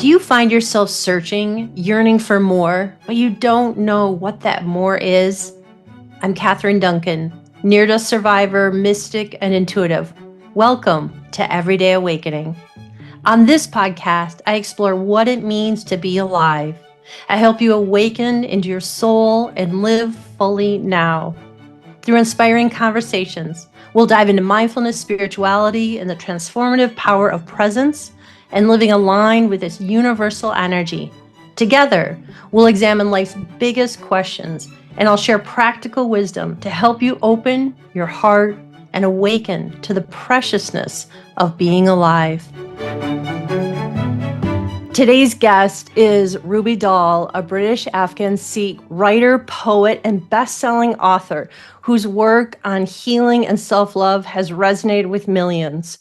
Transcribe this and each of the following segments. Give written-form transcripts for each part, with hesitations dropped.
Do you find yourself searching, yearning for more, but you don't know what that more is? I'm Catherine Duncan, near-death survivor, mystic, and intuitive. Welcome to Everyday Awakening. On this podcast, I explore what it means to be alive. I help you awaken into your soul and live fully now. Through inspiring conversations, we'll dive into mindfulness, spirituality, and the transformative power of presence and living aligned with this universal energy. Together, we'll examine life's biggest questions, and I'll share practical wisdom to help you open your heart and awaken to the preciousness of being alive. Today's guest is Ruby Dhal, a British Afghan Sikh writer, poet, and best-selling author whose work on healing and self-love has resonated with millions.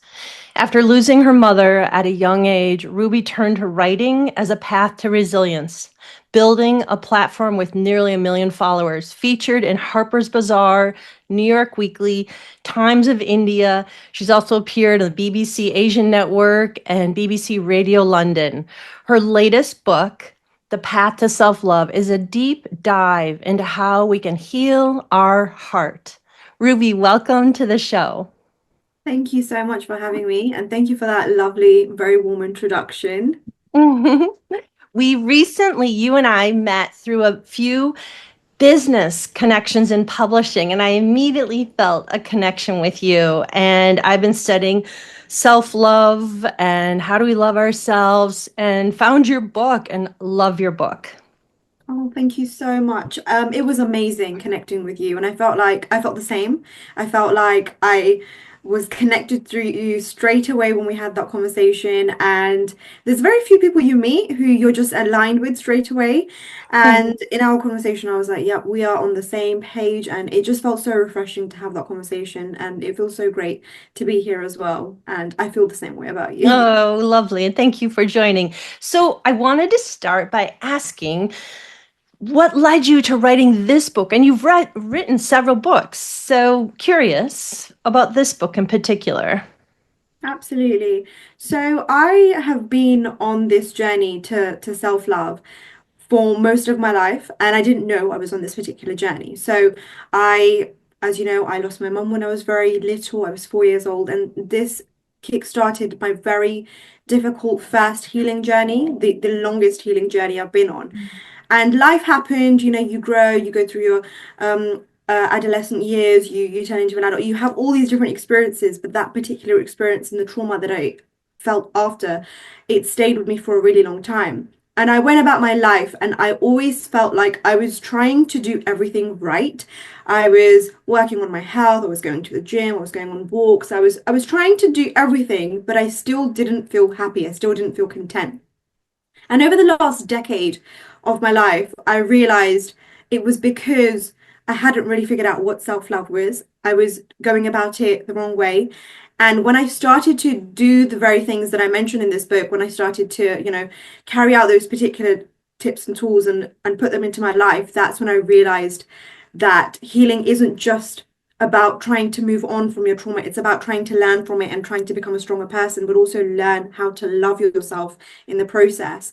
After losing her mother at a young age, Ruby turned to writing as a path to resilience, building a platform with nearly 1 million followers, featured in Harper's Bazaar, New York Weekly, Times of India. She's also appeared on the BBC Asian Network and BBC Radio London. Her latest book, The Path to Self-Love, is a deep dive into how we can heal our heart. Ruby, welcome to the show. Thank you so much for having me, and thank you for that lovely, very warm introduction. We recently, you and I met through a few business connections in publishing, and I immediately felt a connection with you. And I've been studying self-love and how do we love ourselves, and found your book and love your book. Oh, thank you so much. It was amazing connecting with you, and I felt the same. I felt like I was connected through you straight away when we had that conversation. And there's very few people you meet who you're just aligned with straight away. And in our conversation, I was like, yeah, we are on the same page. And it just felt so refreshing to have that conversation. And it feels so great to be here as well. And I feel the same way about you. Oh, lovely. And thank you for joining. So I wanted to start by asking, what led you to writing this book? And you've written several books. So curious about this book in particular. Absolutely. So I have been on this journey to self-love for most of my life, and I didn't know I was on this particular journey. So as you know, I lost my mum when I was very little. I was 4 years old, and this kick-started my very difficult first healing journey, the longest healing journey I've been on. And life happened, you grow, you go through your adolescent years, you turn into an adult, you have all these different experiences, but that particular experience and the trauma that I felt after, it stayed with me for a really long time. And I went about my life and I always felt like I was trying to do everything right. I was working on my health, I was going to the gym, I was going on walks, I was trying to do everything, but I still didn't feel happy. I still didn't feel content. And over the last decade of my life, I realized it was because I hadn't really figured out what self-love was. I was going about it the wrong way. And when I started to do the very things that I mentioned in this book, when I started to, carry out those particular tips and tools and put them into my life, that's when I realized that healing isn't just about trying to move on from your trauma. It's about trying to learn from it and trying to become a stronger person, but also learn how to love yourself in the process.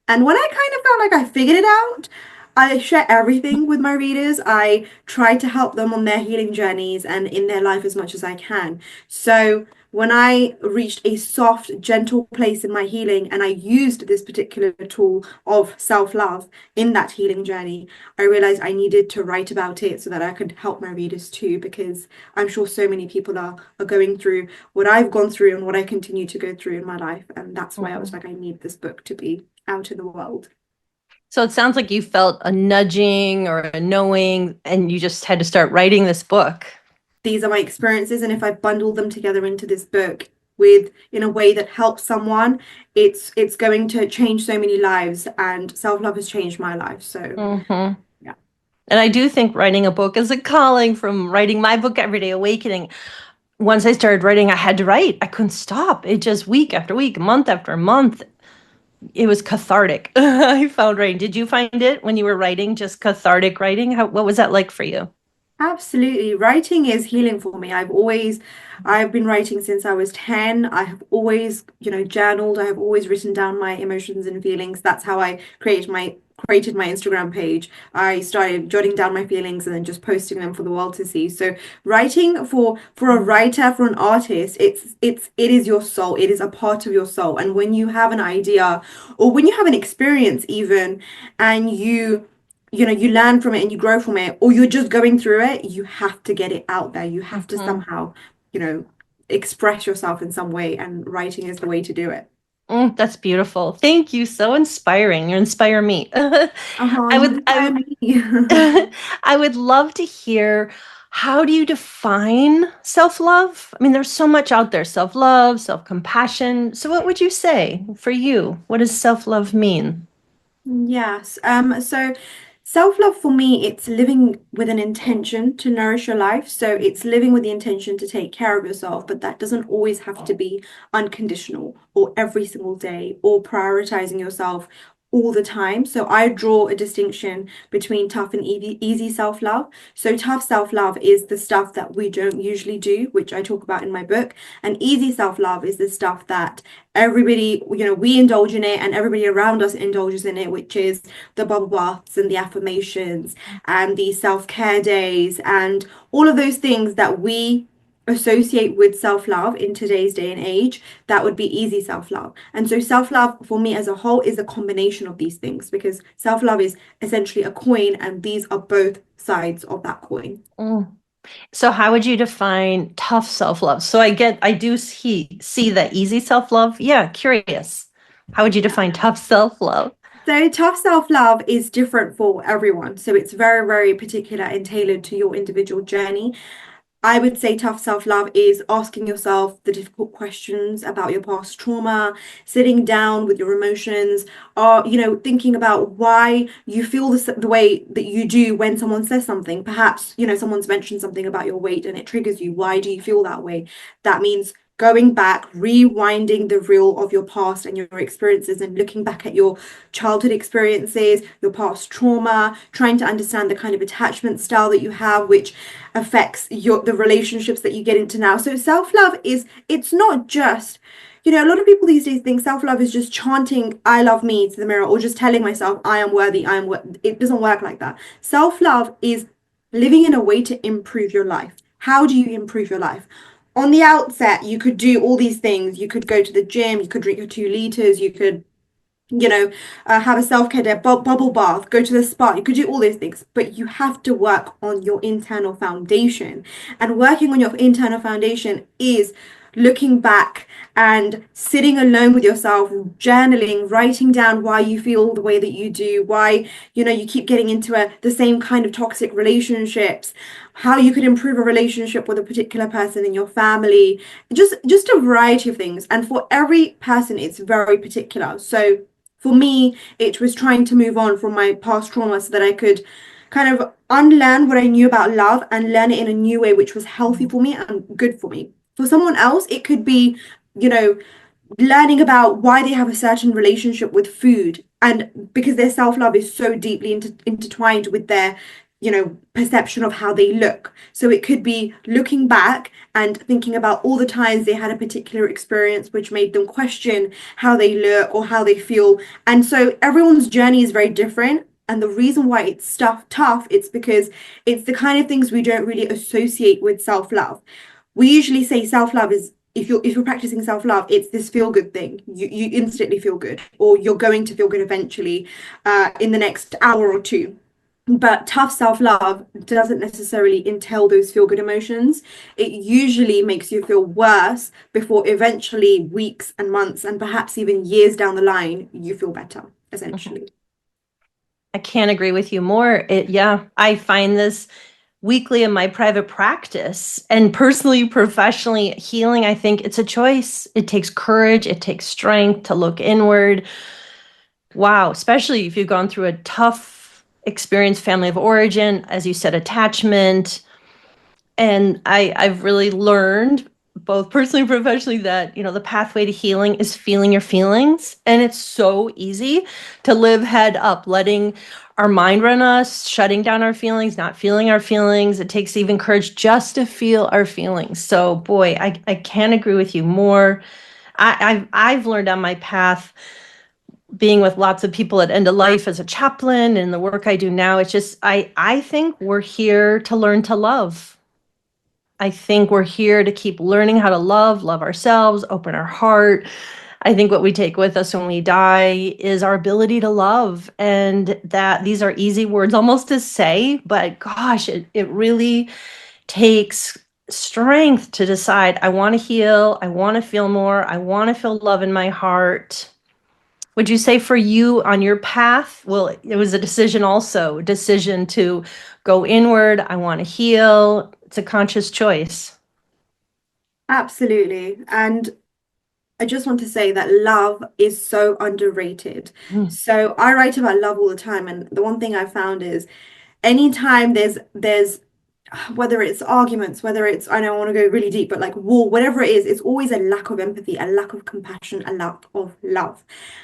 And when I kind of felt like I figured it out, I share everything with my readers. I try to help them on their healing journeys and in their life as much as I can. So when I reached a soft, gentle place in my healing and I used this particular tool of self-love in that healing journey, I realized I needed to write about it so that I could help my readers too, because I'm sure so many people are going through what I've gone through and what I continue to go through in my life. And that's why I was like, I need this book to be out in the world. So it sounds like you felt a nudging or a knowing, and you just had to start writing this book. These are my experiences, and if I bundle them together into this book with in a way that helps someone, it's going to change so many lives, and self-love has changed my life. So Mm-hmm. yeah. And I do think writing a book is a calling from writing my book, Everyday Awakening. Once I started writing, I had to write. I couldn't stop. It just week after week, month after month. It was cathartic. I found writing. Did you find it when you were writing, just cathartic writing? What was that like for you? Absolutely. Writing is healing for me. I've been writing since I was 10. I have always, journaled. I have always written down my emotions and feelings. That's how I created my Instagram page. I started jotting down my feelings and then just posting them for the world to see. So writing for a writer, for an artist, it is your soul. It is a part of your soul. And when you have an idea or when you have an experience even and you learn from it and you grow from it, or you're just going through it, you have to get it out there. You have to Mhm. somehow, you know, express yourself in some way, and writing is the way to do it. That's beautiful. Thank you. So inspiring. You inspire me. Oh, I you would, I inspire would, me. I would love to hear, how do you define self-love? I mean, there's so much out there, self-love, self-compassion. So what would you say for you? What does self-love mean? Yes. So self-love for me, it's living with an intention to nourish your life. So it's living with the intention to take care of yourself, but that doesn't always have to be unconditional or every single day or prioritizing yourself all the time. So I draw a distinction between tough and easy self-love. So tough self-love is the stuff that we don't usually do, which I talk about in my book, and easy self-love is the stuff that everybody, we indulge in it and everybody around us indulges in it, which is the bubble baths and the affirmations and the self-care days and all of those things that we associate with self-love in today's day and age. That would be easy self-love. And so self-love for me as a whole is a combination of these things, because self-love is essentially a coin and these are both sides of that coin. Mm. So how would you define tough self-love? So I do see that easy self-love. Yeah, curious. How would you define tough self-love? So tough self-love is different for everyone. So it's very, very particular and tailored to your individual journey. I would say tough self-love is asking yourself the difficult questions about your past trauma, sitting down with your emotions, or thinking about why you feel the way that you do when someone says something. Perhaps, someone's mentioned something about your weight and it triggers you. Why do you feel that way? That means going back, rewinding the reel of your past and your experiences and looking back at your childhood experiences, your past trauma, trying to understand the kind of attachment style that you have, which affects the relationships that you get into now. So self-love it's not just, a lot of people these days think self-love is just chanting I love me to the mirror or just telling myself I am worthy, it doesn't work like that. Self-love is living in a way to improve your life. How do you improve your life? On the outset, you could do all these things. You could go to the gym, you could drink your 2 liters, you could have a self-care day, bubble bath, go to the spa. You could do all those things, but you have to work on your internal foundation. And working on your internal foundation is looking back and sitting alone with yourself, journaling, writing down why you feel the way that you do, why, you keep getting into the same kind of toxic relationships, how you could improve a relationship with a particular person in your family, just a variety of things. And for every person, it's very particular. So for me, it was trying to move on from my past trauma so that I could kind of unlearn what I knew about love and learn it in a new way, which was healthy for me and good for me. For someone else, it could be, you know, learning about why they have a certain relationship with food, and because their self-love is so deeply intertwined with their perception of how they look. So it could be looking back and thinking about all the times they had a particular experience which made them question how they look or how they feel. And so everyone's journey is very different, and the reason why it's tough, it's because it's the kind of things we don't really associate with self-love. We usually say self-love is, if you're practicing self-love, it's this feel-good thing. You instantly feel good, or you're going to feel good eventually, in the next hour or two. But tough self-love doesn't necessarily entail those feel-good emotions. It usually makes you feel worse before eventually weeks and months and perhaps even years down the line, you feel better, Mhm. essentially. I can't agree with you more. Yeah, I find this weekly in my private practice and personally, professionally healing. I think it's a choice. It takes courage, it takes strength to look inward. Wow, especially if you've gone through a tough experience, family of origin, as you said, attachment. And I've really learned both personally and professionally, that, the pathway to healing is feeling your feelings. And it's so easy to live head up, letting our mind run us, shutting down our feelings, not feeling our feelings. It takes even courage just to feel our feelings. So boy, I can't agree with you more. I've learned on my path, being with lots of people at end of life as a chaplain and the work I do now, it's just, I think we're here to learn to love. I think we're here to keep learning how to love ourselves, open our heart. I think what we take with us when we die is our ability to love. And that these are easy words almost to say, but gosh, it really takes strength to decide, I want to heal, I want to feel more, I want to feel love in my heart. Would you say for you on your path, well, it was a decision also, a decision to go inward, I want to heal. It's a conscious choice. Absolutely. And I just want to say that love is so underrated. Mm. So I write about love all the time, and the one thing I found is anytime there's whether it's arguments, whether it's, I don't want to go really deep, but like war, whatever it is, it's always a lack of empathy, a lack of compassion, a lack of love.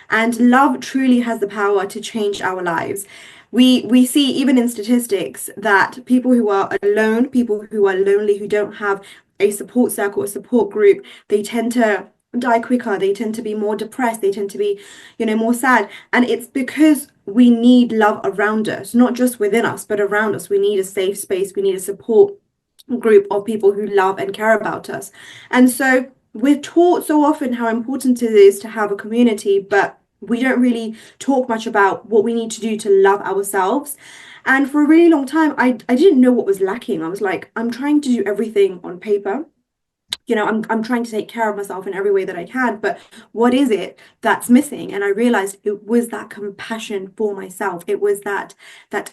And love truly has the power to change our lives. We see even in statistics that people who are alone, people who are lonely, who don't have a support circle, a support group, they tend to die quicker, they tend to be more depressed, they tend to be, more sad. And it's because we need love around us, not just within us, but around us. We need a safe space, we need a support group of people who love and care about us. And so we're taught so often how important it is to have a community, but we don't really talk much about what we need to do to love ourselves. And for a really long time, I didn't know what was lacking. I was like, I'm trying to do everything on paper. I'm trying to take care of myself in every way that I can, but what is it that's missing? And I realized it was that compassion for myself. It was that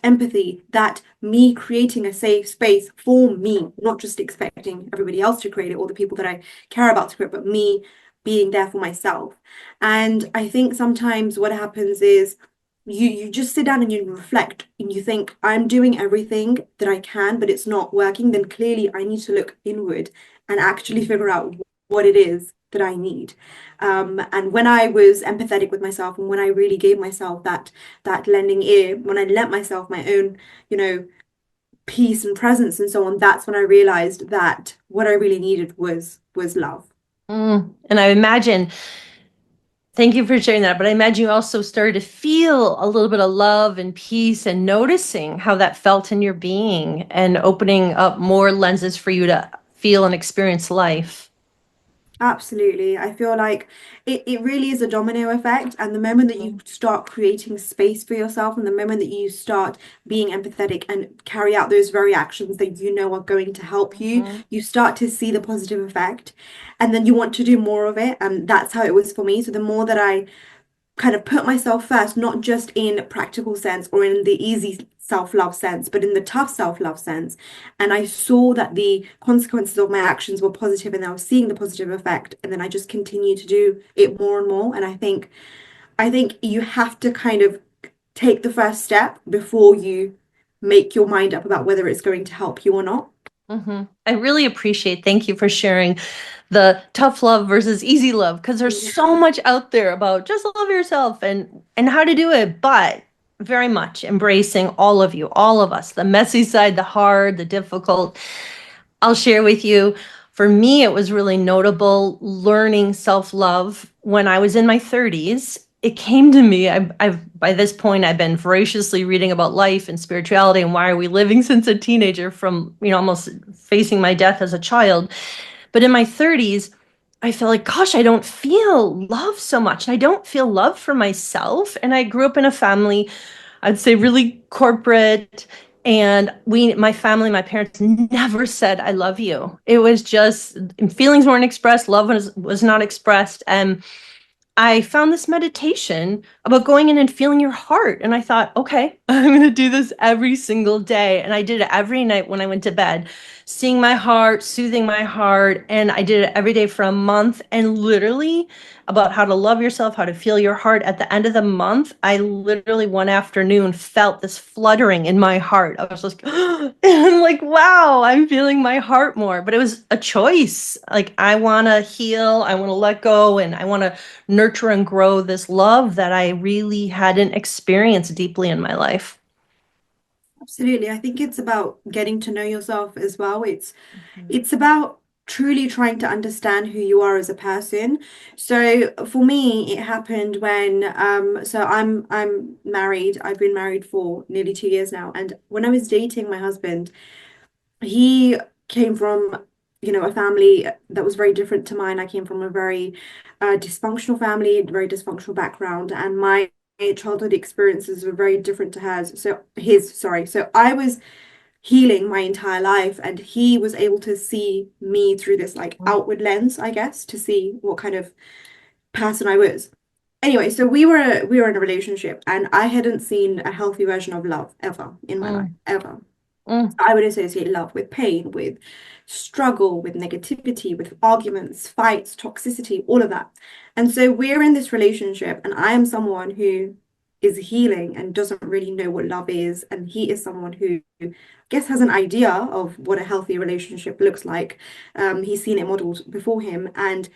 empathy, that me creating a safe space for me, not just expecting everybody else to create it or the people that I care about to create, but me being there for myself. And I think sometimes what happens is you just sit down and you reflect and you think, I'm doing everything that I can, but it's not working. Then clearly I need to look inward and actually figure out what it is that I need. And when I was empathetic with myself and when I really gave myself that lending ear, when I lent myself my own, peace and presence and so on, that's when I realized that what I really needed was love. And I imagine, thank you for sharing that, but I imagine you also started to feel a little bit of love and peace and noticing how that felt in your being and opening up more lenses for you to feel and experience life. Absolutely. I feel like it really is a domino effect. And the moment that you start creating space for yourself, and the moment that you start being empathetic and carry out those very actions that you know are going to help you, Mhm. you start to see the positive effect. And then you want to do more of it. And that's how it was for me. So the more that I kind of put myself first, not just in practical sense or in the easy self-love sense, but in the tough self-love sense. And I saw that the consequences of my actions were positive and I was seeing the positive effect. And then I just continued to do it more and more. And I think you have to kind of take the first step before you make your mind up about whether it's going to help you or not. I really appreciate, thank you for sharing the tough love versus easy love, because there's Yeah. so much out there about just love yourself and how to do it, but very much embracing all of you, all of us, the messy side, the hard, the difficult. I'll share with you. For me, it was really notable learning self-love when I was in my 30s. It came to me. I've by this point I've been voraciously reading about life and spirituality and why are we living since a teenager, from almost facing my death as a child. But in my 30s, I felt like, gosh, I don't feel love so much. I don't feel love for myself. And I grew up in a family, I'd say really corporate. And my family, my parents never said, I love you. It was just feelings weren't expressed, love was not expressed. And I found this meditation about going in and feeling your heart. And I thought, okay, I'm going to do this every single day. And I did it every night when I went to bed, seeing my heart, soothing my heart. And I did it every day for a month. And literally, about how to love yourself, how to feel your heart. At the end of the month, I literally one afternoon felt this fluttering in my heart. I was like, and I'm like, wow, I'm feeling my heart more. But it was a choice. Like, I want to heal, I want to let go, and I want to nurture and grow this love that I really hadn't experienced deeply in my life. Absolutely. I think it's about getting to know yourself as well. Mhm. It's about truly trying to understand who you are as a person. So for me, it happened when so I'm married. I've been married for nearly 2 years now. And when I was dating my husband, he came from, a family that was very different to mine. I came from a very dysfunctional family, very dysfunctional background, and my childhood experiences were very different to hers. So his, sorry. So I was healing my entire life, and he was able to see me through this like outward lens, I guess, to see what kind of person I was. Anyway, so we were in a relationship, and I hadn't seen a healthy version of love ever in my life, Mm, ever. mm, I would associate love with pain, with struggle, with negativity, with arguments, fights, toxicity, all of that. And so we're in this relationship, and I am someone who is healing and doesn't really know what love is. And he is someone who, I guess, has an idea of what a healthy relationship looks like. He's seen it modeled before him. And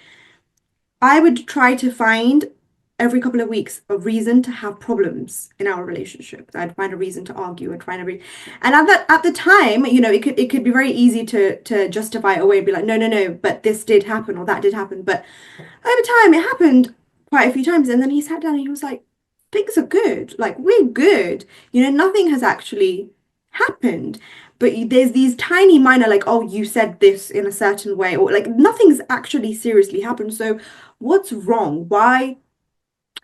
I would try to find every couple of weeks a reason to have problems in our relationship. I'd find a reason to argue and find a reason. And at the time, it could be very easy to justify it away and be like, no, no, no, but this did happen or that did happen. But over time, it happened quite a few times. And then he sat down and he was like, things are good. Like, we're good. Nothing has actually happened. But there's these tiny minor, like, oh, you said this in a certain way, or like nothing's actually seriously happened. So what's wrong? Why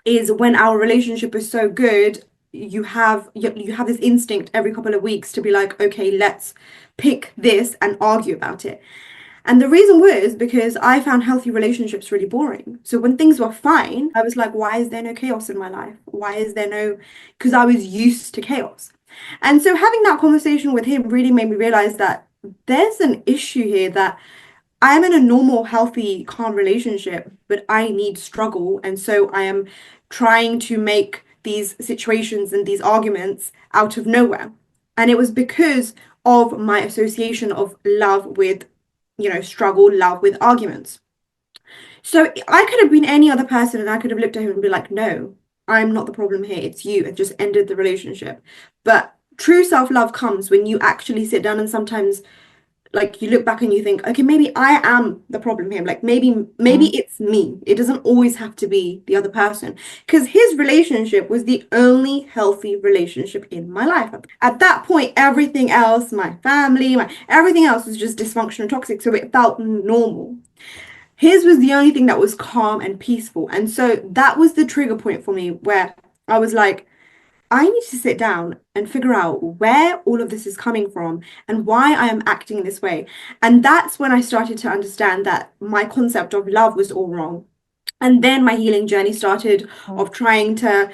is when our relationship is so good, you have this instinct every couple of weeks to be like, okay, let's pick this and argue about it. And the reason was because I found healthy relationships really boring. So when things were fine, I was like, why is there no chaos in my life? Why is there no, because I was used to chaos. And so having that conversation with him really made me realize that there's an issue here, that I'm in a normal, healthy, calm relationship, but I need struggle. And so I am trying to make these situations and these arguments out of nowhere. And it was because of my association of love with, struggle, love with arguments. So I could have been any other person, and I could have looked at him and be like, no, I'm not the problem here. It's you, and just ended the relationship. But true self-love comes when you actually sit down and sometimes, like, you look back and you think, okay, maybe I am the problem here. Like, maybe mm, it's me. It doesn't always have to be the other person. Because his relationship was the only healthy relationship in my life. At that point, everything else, my family, my everything else was just dysfunctional and toxic. So it felt normal. His was the only thing that was calm and peaceful. And so that was the trigger point for me, where I was like, I need to sit down and figure out where all of this is coming from and why I am acting this way. And that's when I started to understand that my concept of love was all wrong. And then my healing journey started, mm, of trying to,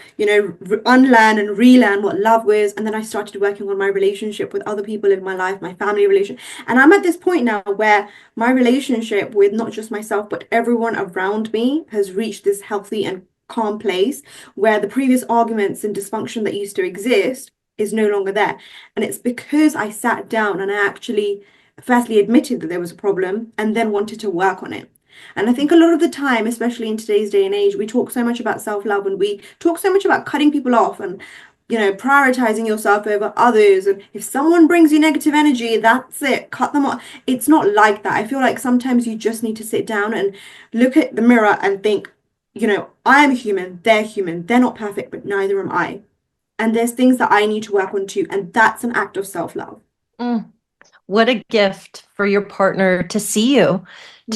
unlearn and relearn what love was. And then I started working on my relationship with other people in my life, my family relation. And I'm at this point now where my relationship with not just myself, but everyone around me has reached this healthy and calm place, where the previous arguments and dysfunction that used to exist is no longer there. And it's because I sat down and I actually firstly admitted that there was a problem and then wanted to work on it. And I think a lot of the time, especially in today's day and age, we talk so much about self-love, and we talk so much about cutting people off and, prioritizing yourself over others. And if someone brings you negative energy, that's it, cut them off. It's not like that. I feel like sometimes you just need to sit down and look at the mirror and think, I am human, they're not perfect, but neither am I. And there's things that I need to work on too. And that's an act of self-love. mm. What a gift for your partner to Yeah.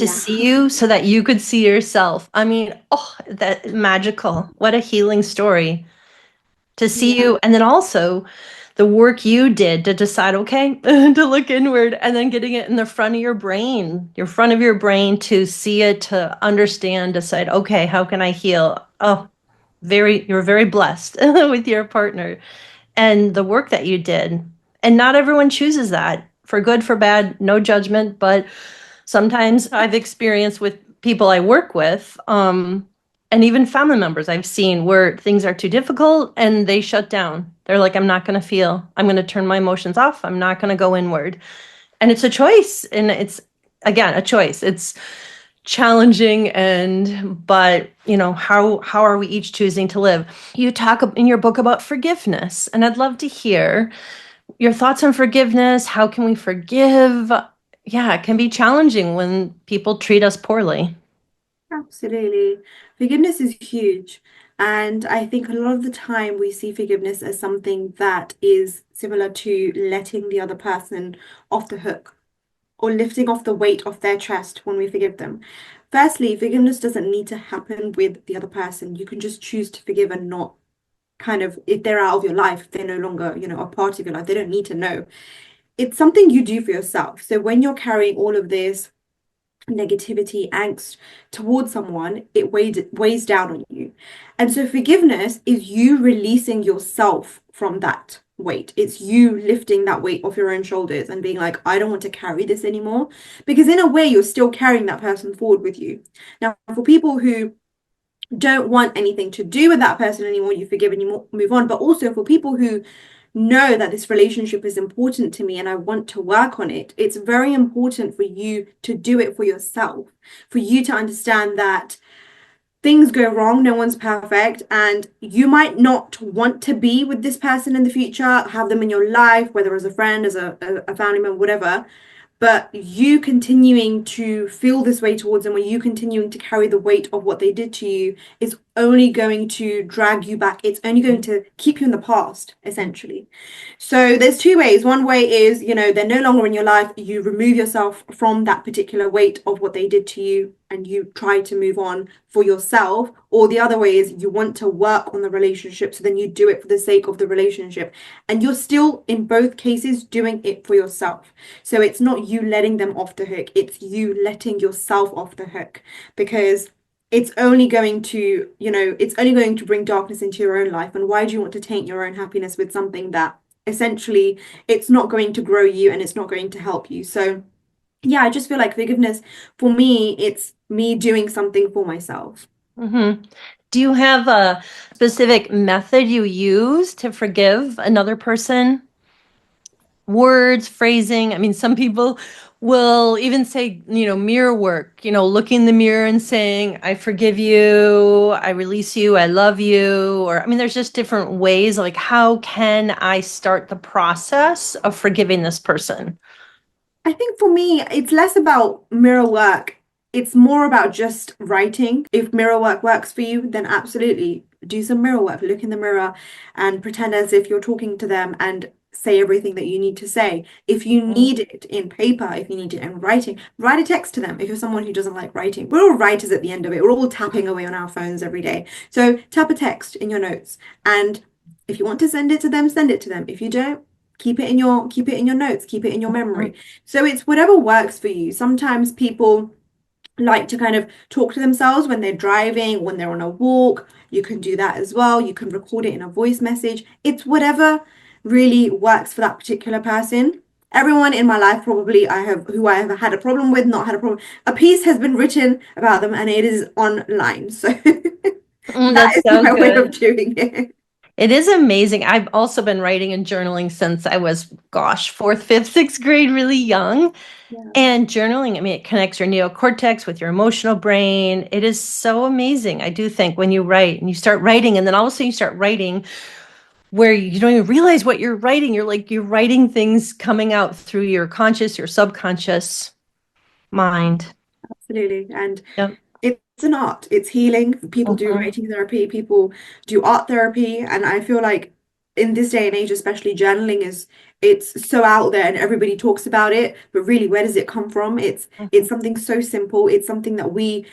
see you so that you could see yourself. I mean, oh, that magical. What a healing story to see Yeah. you. And then also the work you did to decide, okay, to look inward and then getting it in the front of your front of your brain to see it, to understand, decide, okay, how can I heal? Oh, you're very blessed with your partner. and the work that you did. And not everyone chooses that, for good, for bad, no judgment. But sometimes I've experienced with people I work with, and even family members I've seen where things are too difficult and they shut down. They're like, I'm not going to feel, I'm going to turn my emotions off. I'm not going to go inward. And it's a choice. And it's, again, a choice. It's challenging, but how are we each choosing to live? You talk in your book about forgiveness, and I'd love to hear your thoughts on forgiveness. How can we forgive? Yeah, it can be challenging when people treat us poorly. Absolutely. Forgiveness is huge. And I think a lot of the time we see forgiveness as something that is similar to letting the other person off the hook or lifting off the weight off their chest when we forgive them. Firstly, forgiveness doesn't need to happen with the other person. You can just choose to forgive and not kind of, if they're out of your life, they're no longer, a part of your life. They don't need to know. It's something you do for yourself. So when you're carrying all of this negativity, angst towards someone, it weighs down on you. And so forgiveness is you releasing yourself from that weight. It's you lifting that weight off your own shoulders and being like, I don't want to carry this anymore. Because in a way, you're still carrying that person forward with you. Now, for people who don't want anything to do with that person anymore, you forgive and you move on. But also for people who know that this relationship is important to me and I want to work on it, it's very important for you to do it for yourself, for you to understand that things go wrong, no one's perfect, and you might not want to be with this person in the future, have them in your life, whether as a friend, as a family member, whatever. But you continuing to feel this way towards them, or you continuing to carry the weight of what they did to you, is only going to drag you back. It's only going to keep you in the past, essentially. So there's two ways. One way is, they're no longer in your life. You remove yourself from that particular weight of what they did to you and you try to move on for yourself. Or the other way is you want to work on the relationship. So then you do it for the sake of the relationship. And you're still, in both cases, doing it for yourself. So it's not you letting them off the hook. It's you letting yourself off the hook, because it's only going to bring darkness into your own life. And why do you want to taint your own happiness with something that essentially it's not going to grow you and it's not going to help you? So yeah, I just feel like forgiveness for me, it's me doing something for myself. Mm-hmm. Do you have a specific method you use to forgive another person? Words, phrasing. I mean, some people will even say, mirror work, looking in the mirror and saying, I forgive you, I release you, I love you. Or, I mean, there's just different ways. Like, how can I start the process of forgiving this person? I think for me, it's less about mirror work. It's more about just writing. If mirror work works for you, then absolutely do some mirror work. Look in the mirror and pretend as if you're talking to them and say everything that you need to say. If you need it in paper, if you need it in writing, write a text to them. If you're someone who doesn't like writing, we're all writers at the end of it. We're all tapping away on our phones every day. So tap a text in your notes. And if you want to send it to them, send it to them. If you don't, keep it in your notes, keep it in your memory. So it's whatever works for you. Sometimes people like to kind of talk to themselves when they're driving, when they're on a walk. You can do that as well. You can record it in a voice message. It's whatever really works for that particular person. Everyone in my life, probably who I have had a problem with, not had a problem, a piece has been written about them and it is online. So that That's is so my way of good. doing it. It is amazing. I've also been writing and journaling since I was, gosh, fourth, fifth, sixth grade, really young. Yeah. And journaling, I mean, it connects your neocortex with your emotional brain. It is so amazing. I do think when you write and you start writing, and then all of a sudden you start writing where you don't even realize what you're writing. You're writing things coming out through your conscious, your subconscious mind. Absolutely. And Yep. it's an art. It's healing. People do Mhm. writing therapy, people do art therapy, and I feel like in this day and age, especially journaling it's so out there and everybody talks about it, but really where does it come from? It's something so simple. It's something that we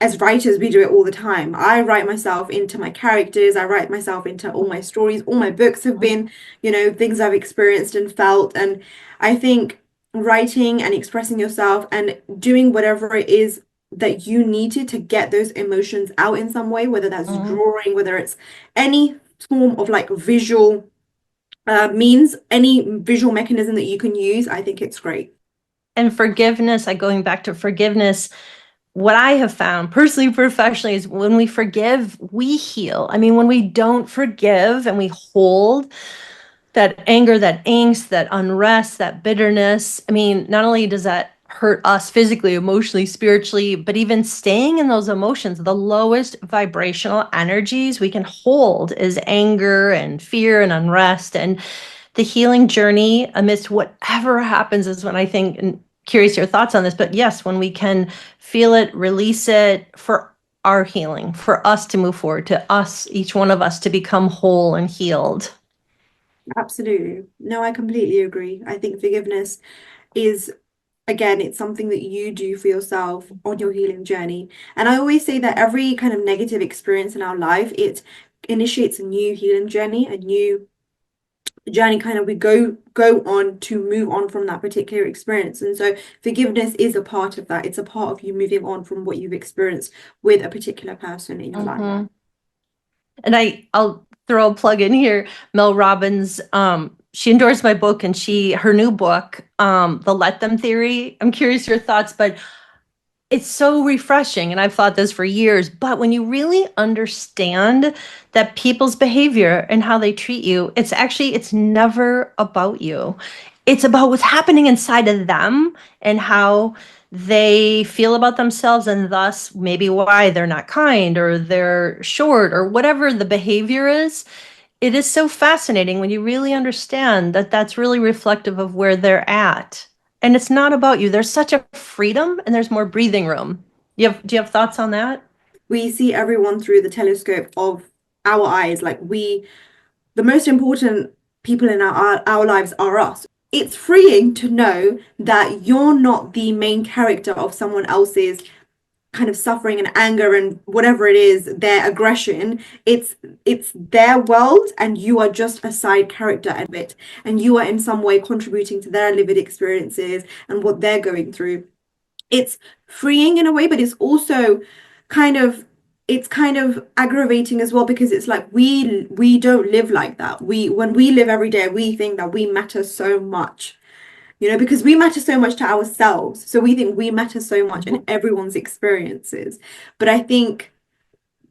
as writers we do it all the time. I write myself into my characters, I write myself into all my stories. All my books have been, things I've experienced and felt. And I think writing and expressing yourself and doing whatever it is that you needed to get those emotions out in some way, whether that's Mhm. drawing, whether it's any form of like visual means, any visual mechanism that you can use, I think it's great. And forgiveness, like going back to forgiveness, what I have found personally, professionally, is when we forgive, we heal. I mean, when we don't forgive and we hold that anger, that angst, that unrest, that bitterness, I mean, not only does that hurt us physically, emotionally, spiritually, but even staying in those emotions, the lowest vibrational energies we can hold is anger and fear and unrest. And the healing journey amidst whatever happens is when I think, and curious your thoughts on this, but yes, when we can feel it, release it for our healing, for us to move forward, to us, each one of us to become whole and healed. Absolutely. No, I completely agree. I think forgiveness is, again, it's something that you do for yourself on your healing journey. And I always say that every kind of negative experience in our life, it initiates a new healing journey, a new journey kind of we go on to move on from that particular experience. And so forgiveness is a part of that. It's a part of you moving on from what you've experienced with a particular person in your life. Mm-hmm. And I'll throw a plug in here. Mel Robbins, she endorsed my book, and her new book, The Let Them Theory. I'm curious your thoughts, but it's so refreshing, and I've thought this for years, but when you really understand that people's behavior and how they treat you, it's never about you. It's about what's happening inside of them and how they feel about themselves, and thus maybe why they're not kind or they're short or whatever the behavior is. It is so fascinating when you really understand that that's really reflective of where they're at. And it's not about you. There's such a freedom and there's more breathing room. Do you have thoughts on that? We see everyone through the telescope of our eyes. Like the most important people in our lives are us. It's freeing to know that you're not the main character of someone else's kind of suffering and anger and whatever it is, their aggression. It's their world, and you are just a side character of it, and you are in some way contributing to their lived experiences and what they're going through. It's freeing in a way, but it's also kind of it's kind of aggravating as well, because it's like we don't live like that. We When we live every day, we think that we matter so much, because we matter so much to ourselves. So we think we matter so much in everyone's experiences. But I think,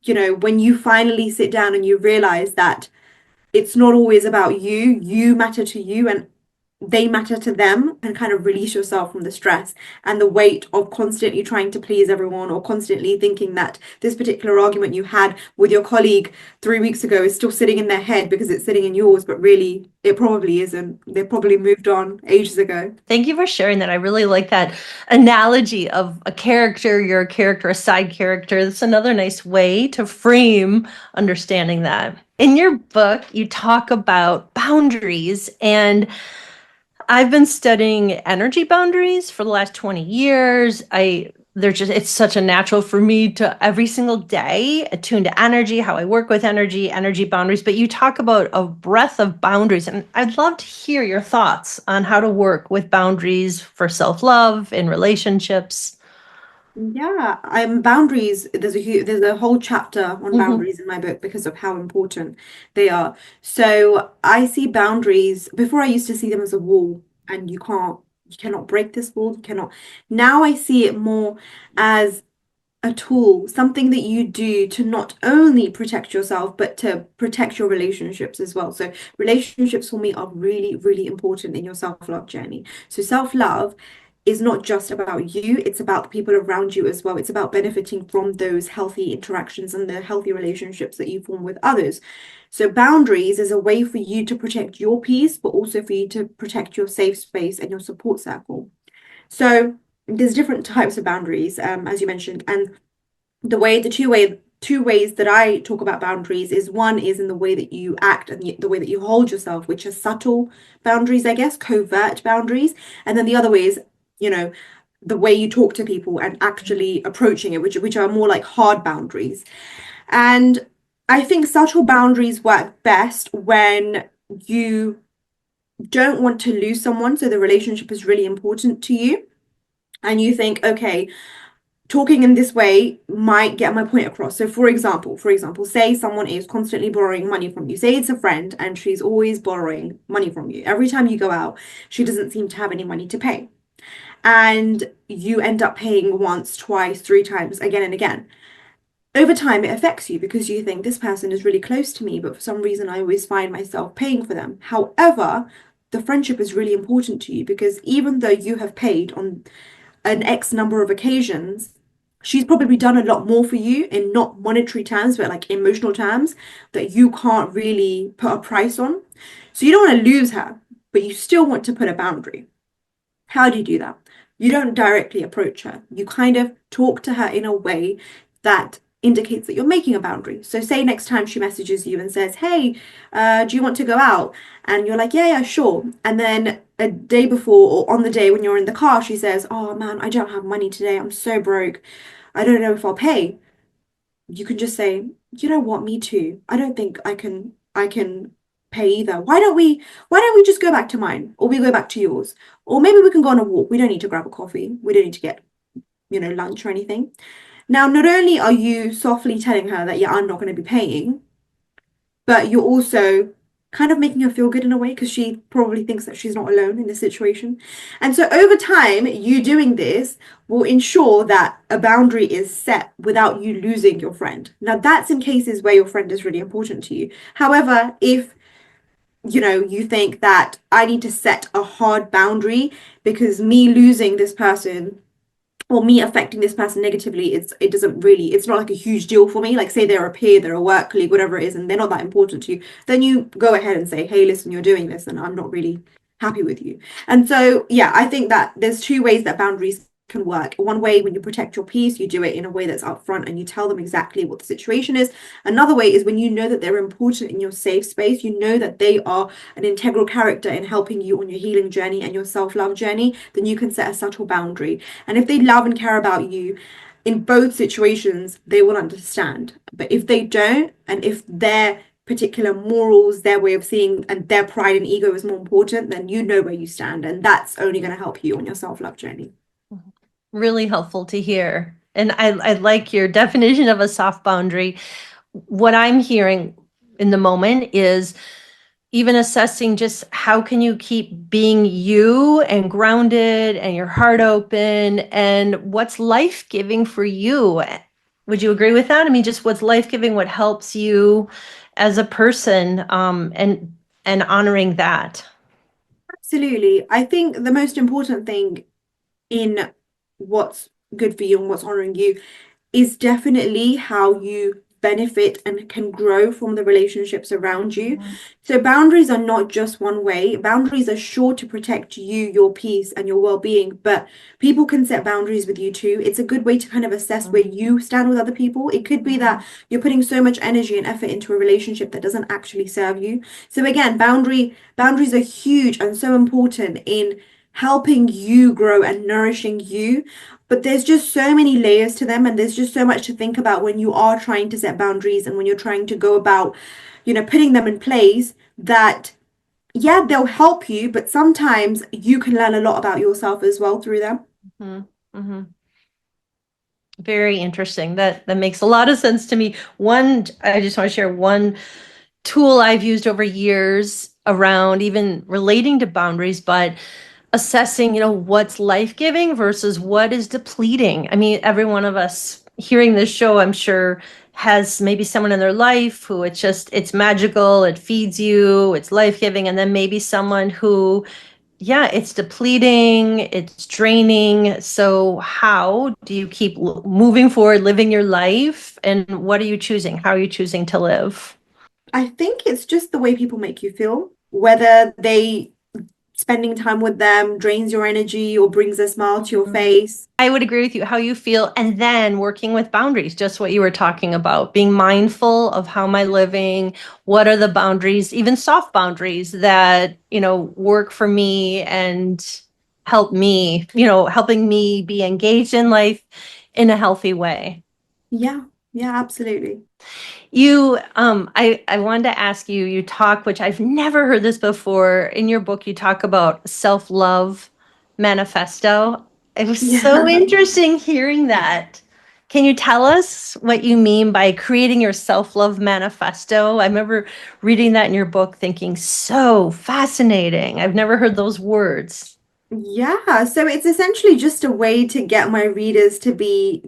when you finally sit down and you realize that it's not always about you, you matter to you and they matter to them, and kind of release yourself from the stress and the weight of constantly trying to please everyone, or constantly thinking that this particular argument you had with your colleague 3 weeks ago is still sitting in their head because it's sitting in yours, but really it probably isn't. They probably moved on ages ago. Thank you for sharing that. I really like that analogy of a character, you're a character, a side character. That's another nice way to frame understanding that. In your book, you talk about boundaries, and I've been studying energy boundaries for the last 20 years. It's such a natural for me to every single day attune to energy, how I work with energy boundaries. But you talk about a breadth of boundaries, and I'd love to hear your thoughts on how to work with boundaries for self-love in relationships. Yeah, boundaries. There's a whole chapter on Hmm. boundaries in my book because of how important they are. So I see boundaries. Before, I used to see them as a wall, and you cannot break this wall. You cannot. Now I see it more as a tool, something that you do to not only protect yourself, but to protect your relationships as well. So relationships for me are really, really important in your self-love journey. So self-love is not just about you, it's about the people around you as well. It's about benefiting from those healthy interactions and the healthy relationships that you form with others. So boundaries is a way for you to protect your peace, but also for you to protect your safe space and your support circle. So there's different types of boundaries, as you mentioned, and the two ways that I talk about boundaries is, one is in the way that you act and the way that you hold yourself, which are subtle boundaries, I guess, covert boundaries, and then the other way is, you know, the way you talk to people and actually approaching it, which are more like hard boundaries. And I think subtle boundaries work best when you don't want to lose someone, so the relationship is really important to you, and you think, okay, talking in this way might get my point across. So for example, say someone is constantly borrowing money from you. Say it's a friend and she's always borrowing money from you. Every time you go out, she doesn't seem to have any money to pay. And you end up paying once, twice, three times, again and again. Over time, it affects you because you think this person is really close to me, but for some reason, I always find myself paying for them. However, the friendship is really important to you because even though you have paid on an X number of occasions, she's probably done a lot more for you in not monetary terms, but like emotional terms that you can't really put a price on. So you don't want to lose her, but you still want to put a boundary. How do you do that? You don't directly approach her. You kind of talk to her in a way that indicates that you're making a boundary. So, say next time she messages you and says, "Hey, do you want to go out?" And you're like, "Yeah, yeah, sure." And then a day before or on the day when you're in the car, she says, "Oh man, I don't have money today. I'm so broke. I don't know if I'll pay." You can just say, "You know what, me too. I don't think I can pay either. Why don't we just go back to mine or we go back to yours? Or maybe we can go on a walk. We don't need to grab a coffee. We don't need to get, lunch or anything." Now, not only are you softly telling her that, yeah, I'm not going to be paying, but you're also kind of making her feel good in a way because she probably thinks that she's not alone in this situation. And so over time, you doing this will ensure that a boundary is set without you losing your friend. Now, that's in cases where your friend is really important to you. However, if you think that I need to set a hard boundary because me losing this person or me affecting this person negatively, it's not like a huge deal for me. Like say they're a peer, they're a work colleague, whatever it is, and they're not that important to you, then you go ahead and say, "Hey, listen, you're doing this and I'm not really happy with you." And so yeah, I think that there's two ways that boundaries can work. One way, when you protect your peace, you do it in a way that's upfront and you tell them exactly what the situation is. Another way is when you know that they're important in your safe space, you know that they are an integral character in helping you on your healing journey and your self-love journey, then you can set a subtle boundary. And if they love and care about you, in both situations, they will understand. But if they don't, and if their particular morals, their way of seeing, and their pride and ego is more important, then you know where you stand. And that's only going to help you on your self-love journey. Really helpful to hear. And I like your definition of a soft boundary. What I'm hearing in the moment is even assessing just how can you keep being you and grounded and your heart open and what's life-giving for you. Would you agree with that? I mean, just what's life-giving, what helps you as a person, and honoring that. Absolutely. I think the most important thing in what's good for you and what's honoring you is definitely how you benefit and can grow from the relationships around you. So boundaries are not just one way. Boundaries are sure to protect you, your peace, and your well-being, but people can set boundaries with you too. It's a good way to kind of assess where you stand with other people. It could be that you're putting so much energy and effort into a relationship that doesn't actually serve you. So again, boundaries are huge and so important in helping you grow and nourishing you. But there's just so many layers to them, and there's just so much to think about when you are trying to set boundaries and when you're trying to go about, putting them in place that, yeah, they'll help you, but sometimes you can learn a lot about yourself as well through them. Mm-hmm. Very interesting. That makes a lot of sense to me. I just want to share one tool I've used over years around even relating to boundaries, but assessing, what's life-giving versus what is depleting. I mean, every one of us hearing this show, I'm sure, has maybe someone in their life who it's magical, it feeds you, it's life-giving, and then maybe someone who, yeah, it's depleting, it's draining. So how do you keep moving forward, living your life, and what are you choosing? How are you choosing to live? I think it's just the way people make you feel, whether they spending time with them drains your energy or brings a smile to your face. I would agree with you, how you feel, and then working with boundaries, just what you were talking about, being mindful of how am I living, what are the boundaries, even soft boundaries that, work for me and help me, helping me be engaged in life in a healthy way. Yeah, yeah, absolutely. I wanted to ask you, you talk, which I've never heard this before. In your book, you talk about self-love manifesto. It was so Yeah. interesting hearing that. Can you tell us what you mean by creating your self-love manifesto? I remember reading that in your book thinking, so fascinating. I've never heard those words. Yeah, so it's essentially just a way to get my readers to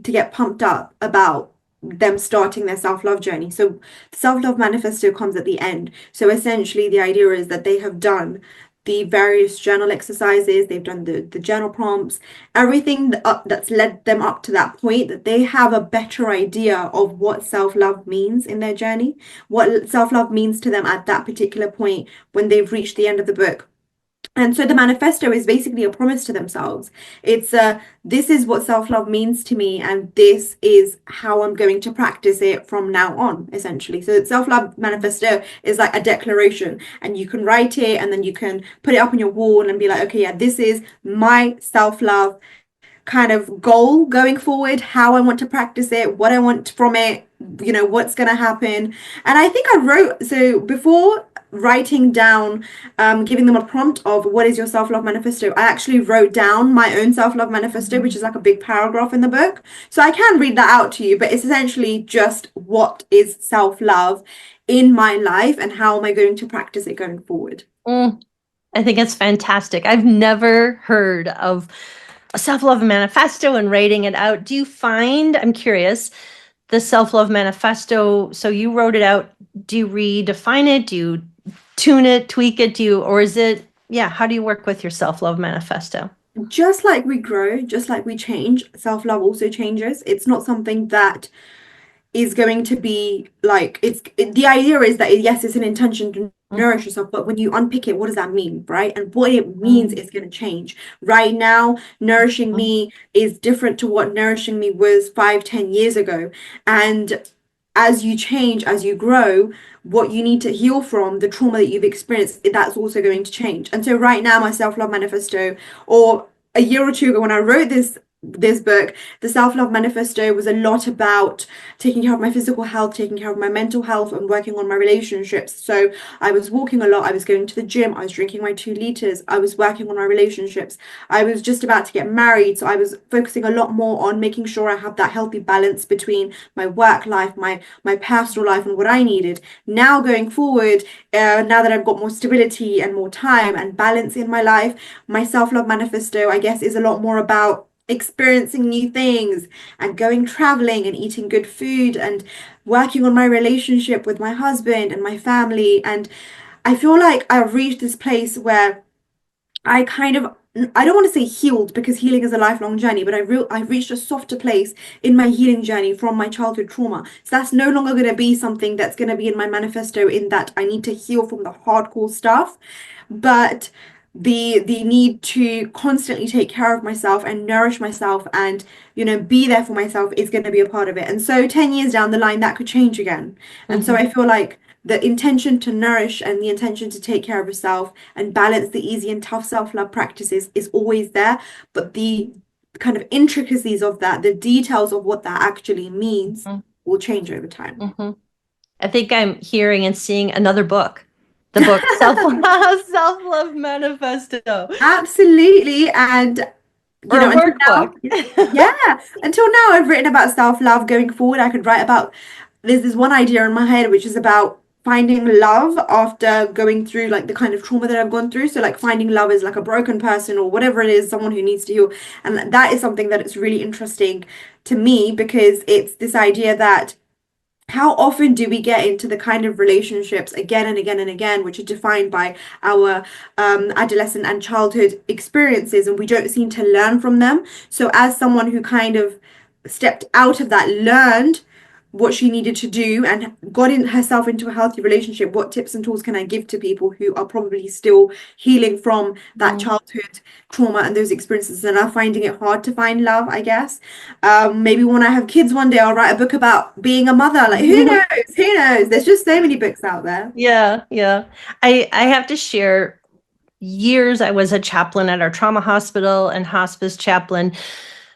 get pumped up about them starting their self-love journey. So the self-love manifesto comes at the end. So essentially the idea is that they have done the various journal exercises, they've done the journal prompts, everything that's led them up to that point, that they have a better idea of what self-love means in their journey, what self-love means to them at that particular point when they've reached the end of the book. And so the manifesto is basically a promise to themselves. It's this is what self-love means to me, and this is how I'm going to practice it from now on, essentially. So the self-love manifesto is like a declaration, and you can write it and then you can put it up on your wall and be like, okay, yeah, this is my self-love kind of goal going forward, how I want to practice it, what I want from it, what's going to happen. And I think I wrote, so before writing down, giving them a prompt of what is your self-love manifesto, I actually wrote down my own self-love manifesto, which is like a big paragraph in the book. So I can read that out to you, but it's essentially just what is self-love in my life and how am I going to practice it going forward. Mm, I think it's fantastic. I've never heard of a self-love manifesto and writing it out. Do you find, I'm curious, the self-love manifesto, so you wrote it out, do you redefine it? Do you tune it, tweak it? Or is it, yeah, how do you work with your self-love manifesto? Just like we grow, just like we change, self-love also changes. It's not something that is going to be like the idea is that yes, it's an intention to nourish yourself, but when you unpick it, what does that mean, right? And what it means Mm-hmm. is going to change. Right now, nourishing me is different to what nourishing me was 5, 10 years ago. And as you change, as you grow, what you need to heal from, the trauma that you've experienced, that's also going to change. And so right now, my self-love manifesto, or a year or two ago when I wrote this book, the self-love manifesto was a lot about taking care of my physical health, taking care of my mental health, and working on my relationships. So I was walking a lot, I was going to the gym, I was drinking my 2 liters, I was working on my relationships, I was just about to get married, so I was focusing a lot more on making sure I have that healthy balance between my work life, my personal life, and what I needed. Now going forward, now that I've got more stability and more time and balance in my life, my self-love manifesto, I guess, is a lot more about experiencing new things and going traveling and eating good food and working on my relationship with my husband and my family. And I feel like I've reached this place where I kind of I don't want to say healed because healing is a lifelong journey, but I've reached a softer place in my healing journey from my childhood trauma. So that's no longer going to be something that's going to be in my manifesto in that I need to heal from the hardcore stuff, but the need to constantly take care of myself and nourish myself and be there for myself is going to be a part of it. And so 10 years down the line that could change again. And so Mm-hmm. I feel like the intention to nourish and the intention to take care of yourself and balance the easy and tough self-love practices is always there, but the kind of intricacies of that, the details of what that actually means, will change over time. Mm-hmm. I think I'm hearing and seeing another book, the book Self-Love, Self-Love Manifesto, Absolutely. And or a until now, workbook. yeah, until now I've written about self-love. Going forward, I could write about, there's this one idea in my head which is about finding love after going through like the kind of trauma that I've gone through. So like finding love as like a broken person or whatever it is, someone who needs to heal. And that is something that is really interesting to me because it's this idea that how often do we get into the kind of relationships again and again and again, which are defined by our adolescent and childhood experiences, and we don't seem to learn from them? So, as someone who kind of stepped out of that, learned what she needed to do, and got in herself into a healthy relationship, what tips and tools can I give to people who are probably still healing from that Mm. childhood trauma and those experiences and are finding it hard to find love, I guess. Maybe when I have kids one day, I'll write a book about being a mother. Like, who knows? Who knows? There's just so many books out there. Yeah, yeah. I have to share, years I was a chaplain at our trauma hospital and hospice chaplain.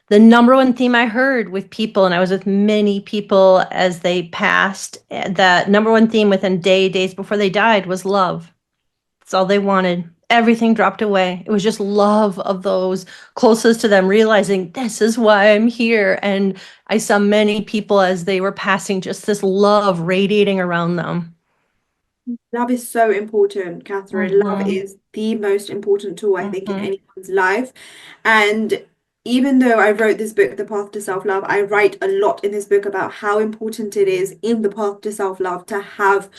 The number one theme I heard with people, and I was with many people as they passed, the number one theme within days before they died was love. That's all they wanted. everything dropped away. It was just love of those closest to them, realizing this is why I'm here. And I saw many people as they were passing, just this love radiating around them. Love is so important, Catherine. Love Hmm. is the most important tool, I think, in Hmm. anyone's life. And even though I wrote this book, The Path to Self-Love, I write a lot in this book about how important it is in the path to self-love to have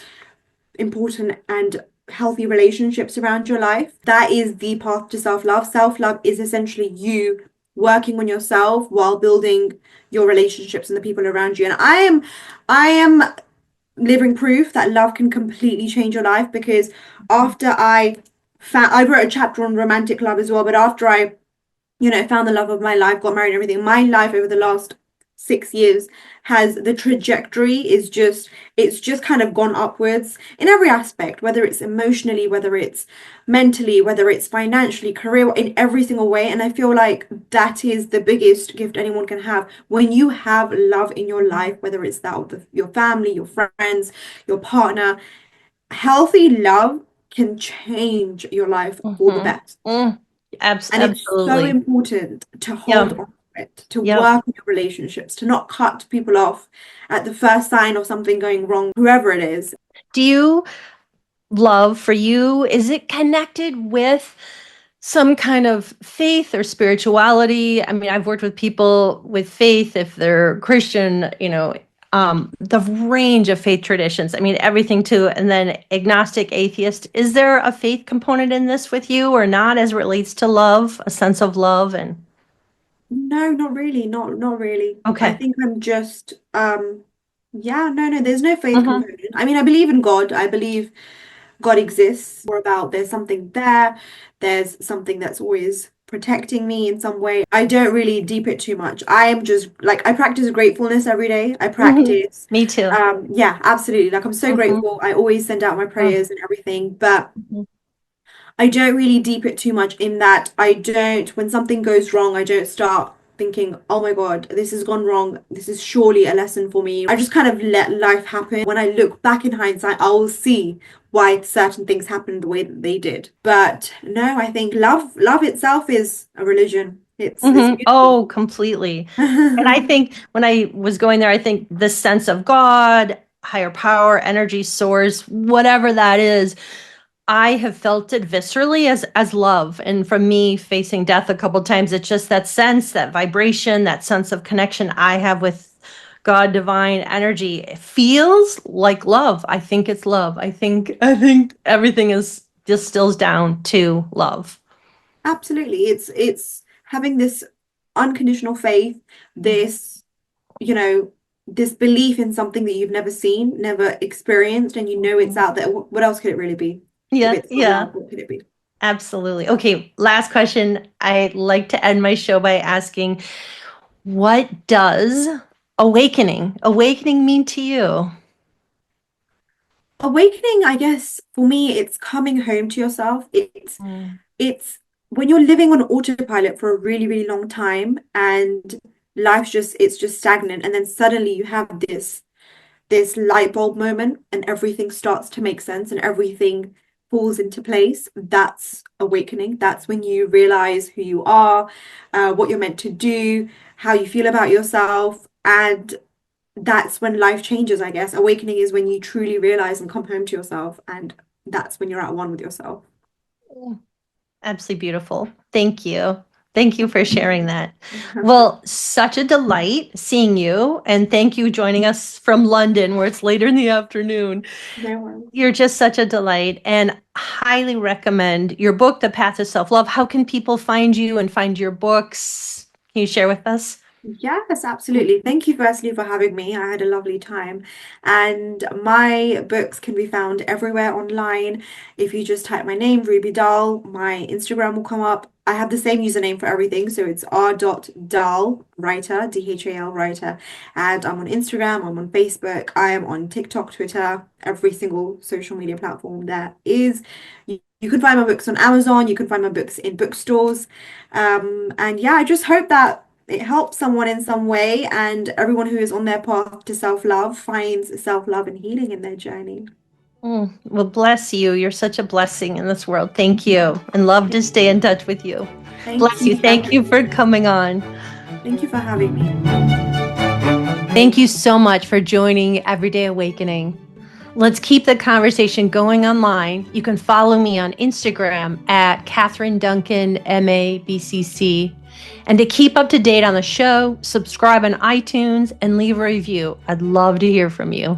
important and healthy relationships around your life. That is the path to self-love. Self-love is essentially you working on yourself while building your relationships and the people around you. And I am living proof that love can completely change your life because after I wrote a chapter on romantic love as well, but after I found the love of my life, got married and everything, my life over the last 6 years has the trajectory is just it's just kind of gone upwards in every aspect, whether it's emotionally, whether it's mentally, whether it's financially, career, in every single way. And I feel like that is the biggest gift anyone can have when you have love in your life, whether it's that of your family, your friends, your partner. Healthy love can change your life for the Hmm. best. Mm. And it's so Absolutely. important to hold Yep. on to it, to Yep. work on your relationships, to not cut people off at the first sign of something going wrong, whoever it is. Do you love for you, is it connected with some kind of faith or spirituality? I mean, I've worked with people with faith, if they're Christian, the range of faith traditions. I mean, everything to, and then agnostic, atheist. Is there a faith component in this with you or not as it relates to love, a sense of love? And No, not really, not really. I okay. think I'm just yeah, no, there's no faith Hmm. component. I mean, I believe in God. I believe God exists, more about there's something there, there's something that's always protecting me in some way. I don't really deep it too much. I am just like I practice gratefulness every day. I Hmm. practice Me too. yeah, absolutely. Like I'm so Hmm. grateful. I always send out my prayers and everything, but Hmm. I don't really deep it too much in that I don't, when something goes wrong, I don't start thinking, oh my God, this has gone wrong. This is surely a lesson for me. I just kind of let life happen. When I look back in hindsight, I will see why certain things happened the way that they did. But no, I think love itself is a religion. It's Hmm. beautiful. Oh, completely. And I think when I was going there, I think the sense of God, higher power, energy source, whatever that is, I have felt it viscerally as love. And from me facing death a couple times, it's just that sense, that vibration, that sense of connection I have with God, divine energy. It feels like love. I think it's love. I think everything is distills down to love. Absolutely. It's having this unconditional faith, this, you know, this belief in something that you've never seen, never experienced, and you know it's Mhm. out there. What else could it really be? If Yeah, it's not yeah. love, what could it be? Absolutely. Okay, last question. I like to end my show by asking, what does awakening mean to you? Awakening, I guess, for me, it's coming home to yourself. Mm. It's when you're living on autopilot for a really, really long time and life's just it's just stagnant, and then suddenly you have this light bulb moment and everything starts to make sense and everything falls into place. That's awakening. That's when you realize who you are, what you're meant to do, how you feel about yourself. And that's when life changes, I guess. Awakening is when you truly realize and come home to yourself. And that's when you're at one with yourself. Absolutely beautiful. Thank you. Thank you for sharing that. Well, such a delight seeing you. And thank you joining us from London, where it's later in the afternoon. No worries. You're just such a delight and highly recommend your book, The Path to Self-Love. How can people find you and find your books? Can you share with us? Yes, absolutely. Thank you firstly for having me. I had a lovely time. And my books can be found everywhere online. If you just type my name, Ruby Dhal, my Instagram will come up. I have the same username for everything. So it's r.dhal, writer, Dhal, writer. And I'm on Instagram, I'm on Facebook, I am on TikTok, Twitter, every single social media platform there is. You can find my books on Amazon, you can find my books in bookstores. And yeah, I just hope that it helps someone in some way, and everyone who is on their path to self-love finds self-love and healing in their journey. Well, bless you. You're such a blessing in this world. Thank you. And love to stay in touch with you. Thank Bless you. you, Thank you for Catherine. coming on. Thank you for having me. Thank you so much for joining Everyday Awakening. Let's keep the conversation going online. You can follow me on Instagram at Catherine Duncan, MABCC. And to keep up to date on the show, subscribe on iTunes and leave a review. I'd love to hear from you.